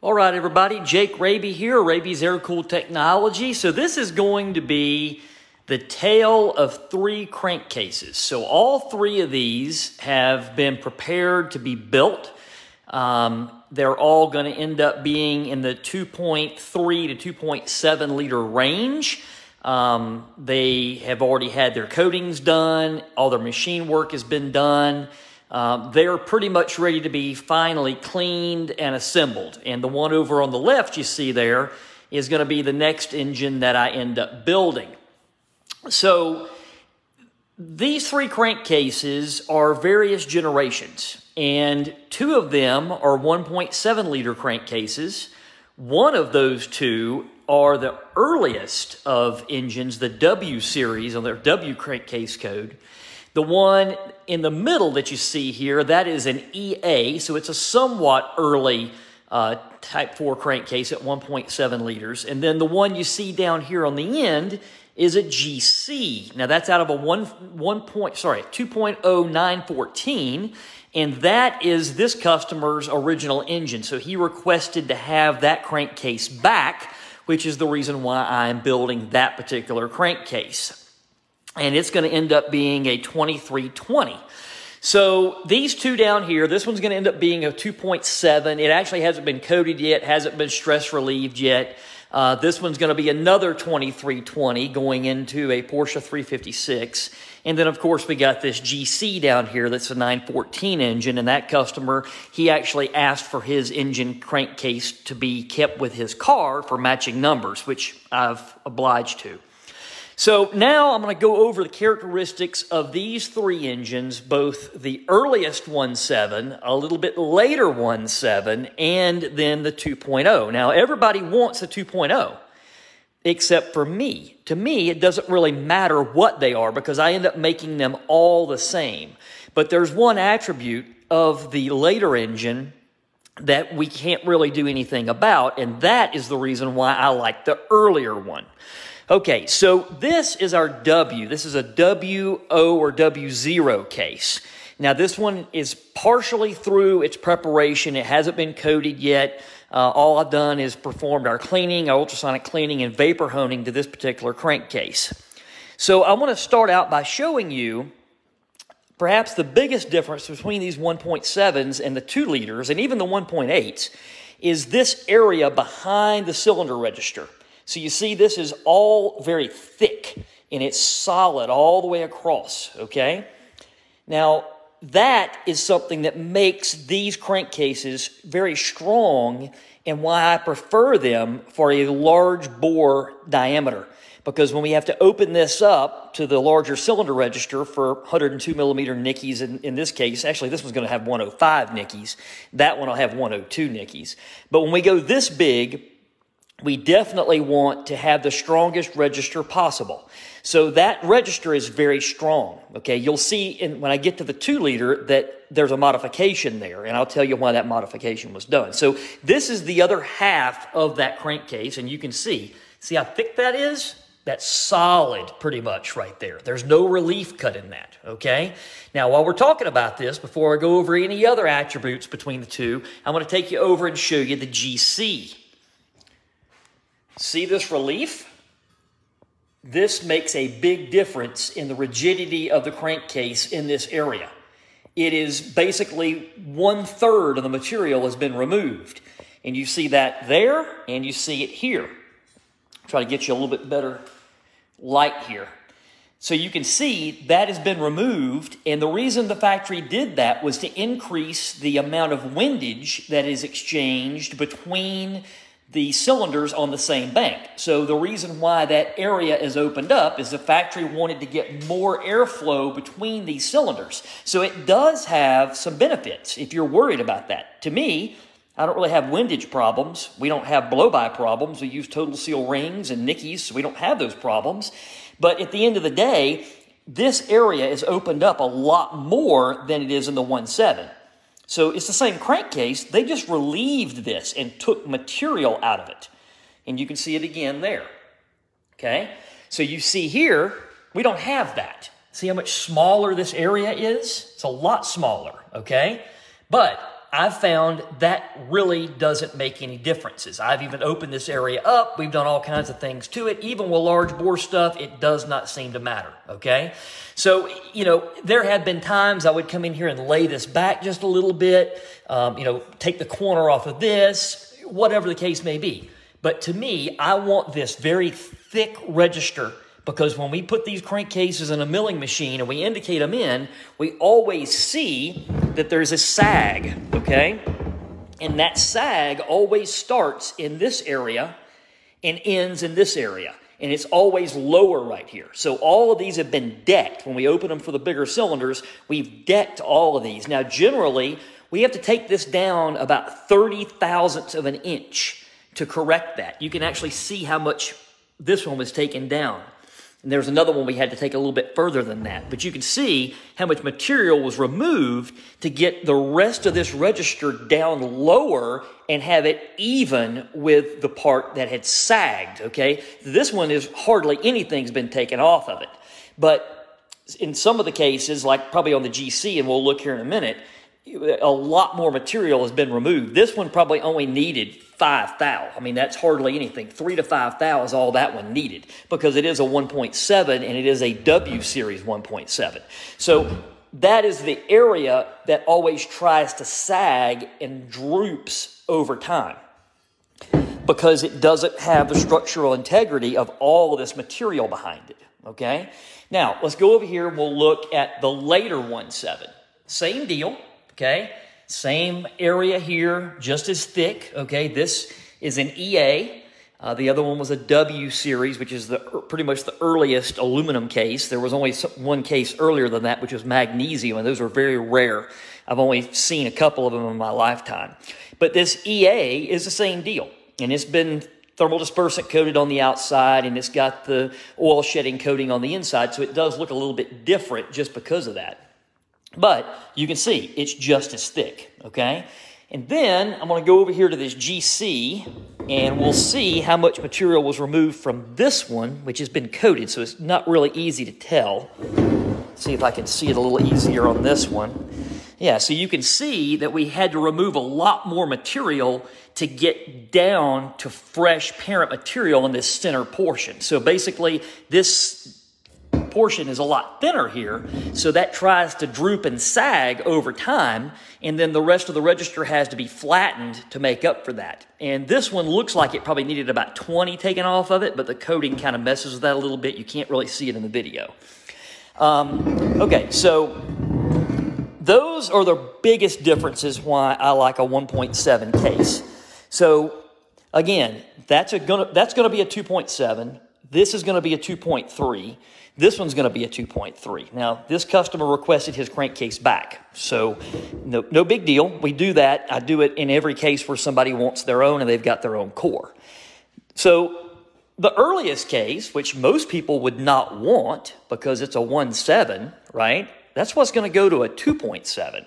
All right, everybody, Jake Raby here, Raby's Aircooled Technology. So this is going to be the tale of three crankcases. So all three of these have been prepared to be built. They're all going to end up being in the 2.3 to 2.7 liter range. They have already had their coatings done. All their machine work has been done. They're pretty much ready to be finally cleaned and assembled. And the one over on the left you see there is going to be the next engine that I end up building. So these three crankcases are various generations, and two of them are 1.7 liter crankcases. One of those two are the earliest of engines, the W series on their W crankcase code. The one in the middle that you see here, that is an EA, so it's a somewhat early Type 4 crankcase at 1.7 liters. And then the one you see down here on the end is a GC. Now that's out of a 2.0 914, and that is this customer's original engine. So he requested to have that crankcase back, which is the reason why I'm building that particular crankcase. And it's going to end up being a 2320. So these two down here, this one's going to end up being a 2.7. It actually hasn't been coated yet, hasn't been stress relieved yet. This one's going to be another 2320 going into a Porsche 356. And then, of course, we got this GC down here that's a 914 engine. And that customer, he actually asked for his engine crankcase to be kept with his car for matching numbers, which I've obliged to. So now I'm going to go over the characteristics of these three engines, both the earliest 1.7, a little bit later 1.7, and then the 2.0. Now, everybody wants the 2.0, except for me. To me, it doesn't really matter what they are because I end up making them all the same. But there's one attribute of the later engine that we can't really do anything about, and that is the reason why I like the earlier one. Okay, so this is our W. This is a WO or W0 case. Now, this one is partially through its preparation. It hasn't been coated yet. All I've done is performed our cleaning, our ultrasonic cleaning, and vapor honing to this particular crankcase. So I want to start out by showing you perhaps the biggest difference between these 1.7s and the 2 liters, and even the 1.8s, is this area behind the cylinder register. So you see this is all very thick and it's solid all the way across, okay? Now, that is something that makes these crankcases very strong and why I prefer them for a large bore diameter. Because when we have to open this up to the larger cylinder register for 102 millimeter nickeys, in this case, actually this one's going to have 105 nickeys. That one will have 102 nickeys. But when we go this big, we definitely want to have the strongest register possible. So that register is very strong, okay? You'll see when I get to the 2 liter that there's a modification there, and I'll tell you why that modification was done. So this is the other half of that crankcase, and you can see how thick that is? That's solid pretty much right there. There's no relief cut in that, okay? Now, while we're talking about this, before I go over any other attributes between the two, I'm going to take you over and show you the GC. See this relief? This makes a big difference in the rigidity of the crankcase in this area. It is basically 1/3 of the material has been removed. And you see that there, and you see it here. Try to get you a little bit better light here. So you can see that has been removed, and the reason the factory did that was to increase the amount of windage that is exchanged between the cylinders on the same bank. So the reason why that area is opened up is the factory wanted to get more airflow between these cylinders. So it does have some benefits if you're worried about that. To me, I don't really have windage problems. We don't have blow-by problems. We use total seal rings and nickeys, so we don't have those problems. But at the end of the day, this area is opened up a lot more than it is in the 1.7. So it's the same crankcase. They just relieved this and took material out of it. And you can see it again there. Okay? So you see here, we don't have that. See how much smaller this area is? It's a lot smaller, okay? But I've found that really doesn't make any differences. I've even opened this area up. We've done all kinds of things to it. Even with large bore stuff, it does not seem to matter, okay? So, you know, there have been times I would come in here and lay this back just a little bit, you know, take the corner off of this, whatever the case may be. But to me, I want this very thick register, because when we put these crankcases in a milling machine and we indicate them in, we always see that there's a sag, okay? And that sag always starts in this area and ends in this area. And it's always lower right here. So all of these have been decked. When we open them for the bigger cylinders, we've decked all of these. Now, generally, we have to take this down about 30 thousandths of an inch to correct that. You can actually see how much this one was taken down. And there's another one we had to take a little bit further than that. But you can see how much material was removed to get the rest of this register down lower and have it even with the part that had sagged, okay? This one is hardly anything's been taken off of it. But in some of the cases, like probably on the GC, and we'll look here in a minute, a lot more material has been removed. This one probably only needed 5 thou. I mean, that's hardly anything. 3 to 5 thou is all that one needed, because it is a 1.7 and it is a W series 1.7. So that is the area that always tries to sag and droops over time, because it doesn't have the structural integrity of all of this material behind it, okay? Now, let's go over here and we'll look at the later 1.7. Same deal. Okay, same area here, just as thick. Okay, this is an EA. The other one was a W series, which is pretty much the earliest aluminum case. There was only one case earlier than that, which was magnesium, and those are very rare. I've only seen a couple of them in my lifetime. But this EA is the same deal, and it's been thermal dispersant coated on the outside, and it's got the oil shedding coating on the inside, so it does look a little bit different just because of that. But you can see it's just as thick, okay? And then I'm going to go over here to this GC, and we'll see how much material was removed from this one, which has been coated, so it's not really easy to tell. See if I can see it a little easier on this one. Yeah, so you can see that we had to remove a lot more material to get down to fresh parent material in this center portion. So basically, this portion is a lot thinner here, so that tries to droop and sag over time, and then the rest of the register has to be flattened to make up for that. And this one looks like it probably needed about 20 taken off of it, but the coating kind of messes with that a little bit. You can't really see it in the video. Okay, so those are the biggest differences why I like a 1.7 case. So again, that's going to be a 2.7. This is going to be a 2.3. This one's going to be a 2.3. Now, this customer requested his crankcase back, so no big deal. We do that. I do it in every case where somebody wants their own and they've got their own core. So the earliest case, which most people would not want because it's a 1.7, right? That's what's going to go to a 2.7.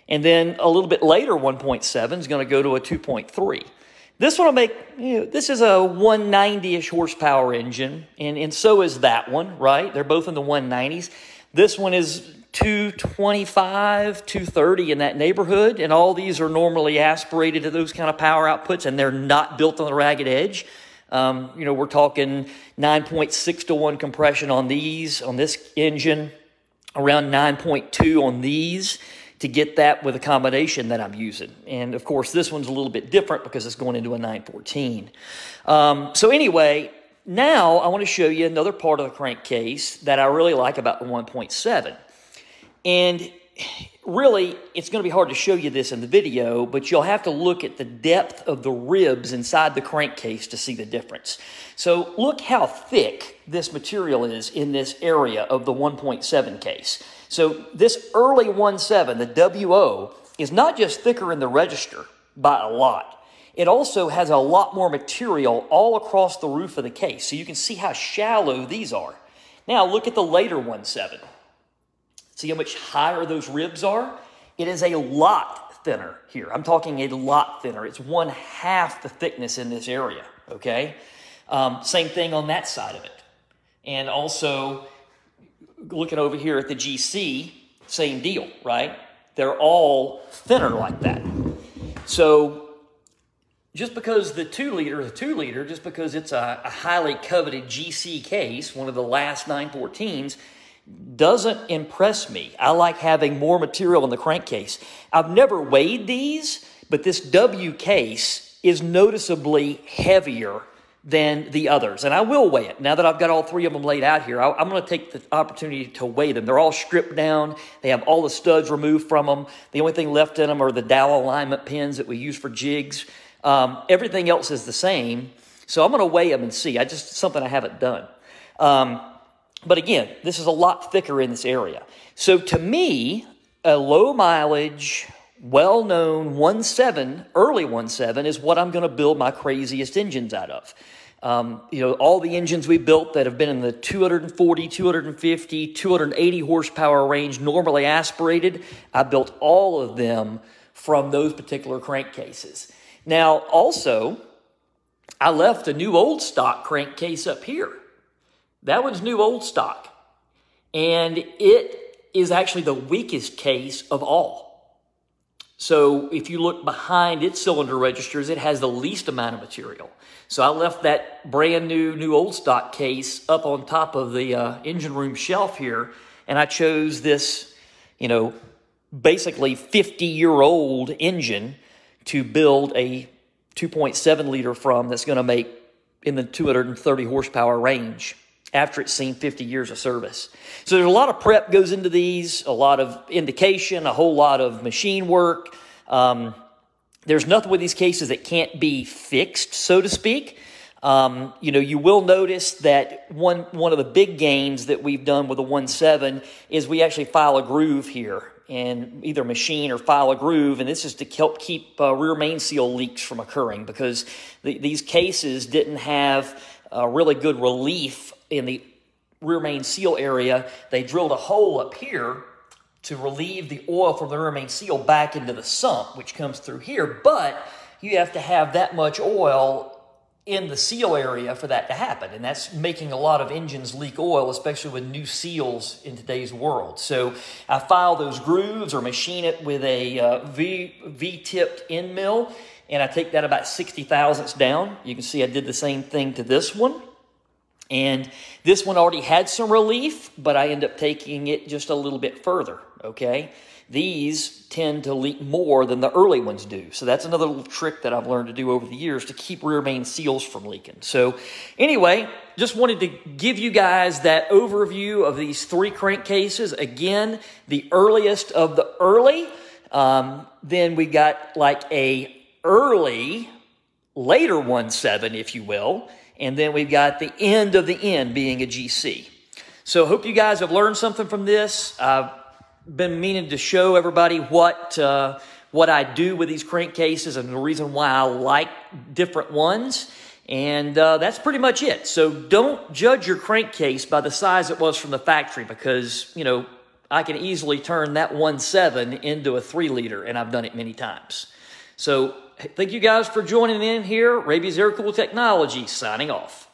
And then a little bit later, 1.7 is going to go to a 2.3. This one will make, this is a 190-ish horsepower engine, and so is that one, right? They're both in the 190s. This one is 225, 230 in that neighborhood, and all these are normally aspirated to those kind of power outputs, and they're not built on the ragged edge. We're talking 9.6 to 1 compression on these, on this engine, around 9.2 on these, to get that with a combination that I'm using. And of course, this one's a little bit different because it's going into a 914. So anyway, now I want to show you another part of the crankcase that I really like about the 1.7. And really, it's going to be hard to show you this in the video, but you'll have to look at the depth of the ribs inside the crankcase to see the difference. So look how thick this material is in this area of the 1.7 case. So this early 1.7, the WO, is not just thicker in the register by a lot. It also has a lot more material all across the roof of the case. So you can see how shallow these are. Now look at the later 1.7. See how much higher those ribs are? It is a lot thinner here. I'm talking a lot thinner. It's 1/2 the thickness in this area, okay? Same thing on that side of it. And also, looking over here at the GC, same deal, right? They're all thinner like that. So just because the 2 liter is a 2 liter, just because it's a highly coveted GC case, one of the last 914s, doesn't impress me. I like having more material in the crankcase. I've never weighed these, but this W case is noticeably heavier than the others. And I will weigh it. Now that I've got all 3 of them laid out here, I'm going to take the opportunity to weigh them. They're all stripped down. They have all the studs removed from them. The only thing left in them are the dowel alignment pins that we use for jigs. Everything else is the same. So I'm going to weigh them and see. Something I haven't done. But again, this is a lot thicker in this area. So to me, a low mileage, well-known 1.7, early 1.7 is what I'm going to build my craziest engines out of. All the engines we built that have been in the 240, 250, 280 horsepower range, normally aspirated, I built all of them from those particular crankcases. Now, also, I left a new old stock crankcase up here. That one's new old stock. And it is actually the weakest case of all. So if you look behind its cylinder registers, it has the least amount of material. So I left that brand new old stock case up on top of the engine room shelf here, and I chose this, basically 50-year-old engine to build a 2.7 liter from that's going to make in the 230 horsepower range after it's seen 50 years of service. So there's a lot of prep goes into these, a lot of indication, a whole lot of machine work. There's nothing with these cases that can't be fixed, so to speak. You will notice that one of the big gains that we've done with the 1.7 is we actually file a groove here and either machine or file a groove, and this is to help keep rear main seal leaks from occurring because these cases didn't have really good relief in the rear main seal area. They drilled a hole up here to relieve the oil from the rear main seal back into the sump, which comes through here, but you have to have that much oil in the seal area for that to happen, and that's making a lot of engines leak oil, especially with new seals in today's world. So I file those grooves or machine it with a V-tipped end mill, and I take that about 60 thousandths down. You can see I did the same thing to this one. And this one already had some relief, but I end up taking it just a little bit further, okay? These tend to leak more than the early ones do. So that's another little trick that I've learned to do over the years to keep rear main seals from leaking. So anyway, just wanted to give you guys that overview of these 3 crankcases. Again, the earliest of the early. Then we got like a early, later 1.7, if you will. And then we've got the end of the end being a GC. So hope you guys have learned something from this. I've been meaning to show everybody what I do with these crankcases and the reason why I like different ones. And that's pretty much it. So don't judge your crankcase by the size it was from the factory because, I can easily turn that 1.7 into a 3 liter, and I've done it many times. So thank you guys for joining in here. Raby's Aircooled Technology signing off.